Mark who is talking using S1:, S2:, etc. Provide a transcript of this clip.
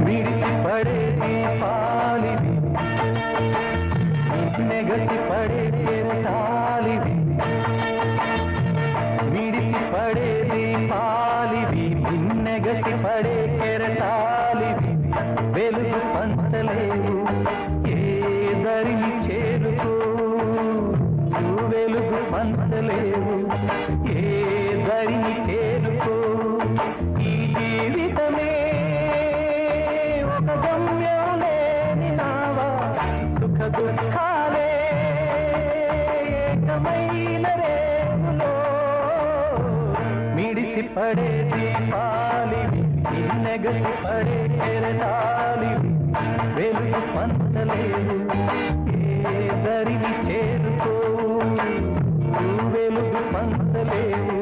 S1: విడిచి పడే దీపాలివి నెగసి పడే తాలివి విడిచి పడే దీపాలివి నెగసి పడే కెరటాలివి వెలుగు పంచలేవు ఏ దరిని చేరుకో వెలుగు పంచలేవు ఏ దరిని చేరుకో ఈ జీవితమే ఒక గమ్యం లేని నావా సుఖ దుఃఖాలే ఏకమైన రేవులో మిడిసి పడే దీపాలివి నెగసి పడే కెరటాలివి వెలుగు పంచలేవు ఏ దరిని చేరుకో వెలుగు పంచలేవు